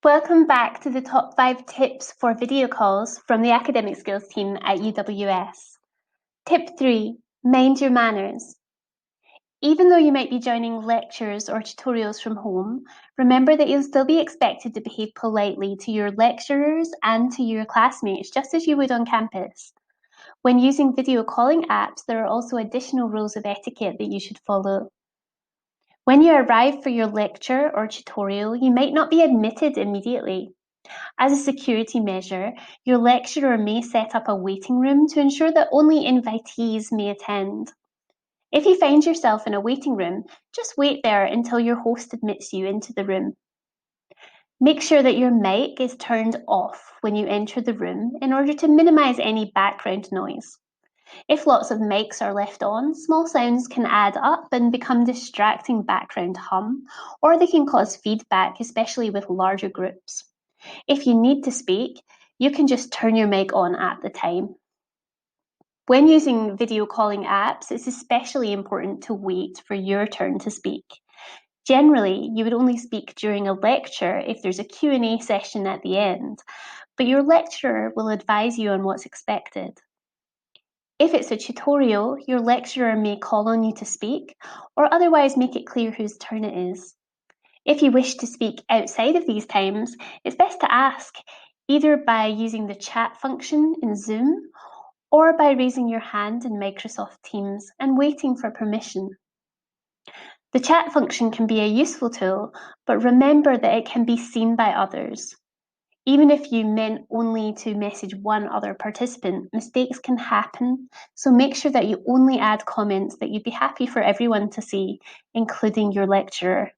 Welcome back to the top 5 tips for video calls from the Academic Skills team at UWS. Tip 3, mind your manners. Even though you might be joining lectures or tutorials from home, remember that you'll still be expected to behave politely to your lecturers and to your classmates, just as you would on campus. When using video calling apps, there are also additional rules of etiquette that you should follow. When you arrive for your lecture or tutorial, you might not be admitted immediately. As a security measure, your lecturer may set up a waiting room to ensure that only invitees may attend. If you find yourself in a waiting room, just wait there until your host admits you into the room. Make sure that your mic is turned off when you enter the room in order to minimize any background noise. If lots of mics are left on, small sounds can add up and become distracting background hum, or they can cause feedback, especially with larger groups. If you need to speak, you can just turn your mic on at the time. When using video calling apps, it's especially important to wait for your turn to speak. Generally, you would only speak during a lecture if there's a Q&A session at the end, but your lecturer will advise you on what's expected. If it's a tutorial, your lecturer may call on you to speak, or otherwise make it clear whose turn it is. If you wish to speak outside of these times, it's best to ask, either by using the chat function in Zoom or by raising your hand in Microsoft Teams and waiting for permission. The chat function can be a useful tool, but remember that it can be seen by others. Even if you meant only to message one other participant, mistakes can happen, so make sure that you only add comments that you'd be happy for everyone to see, including your lecturer.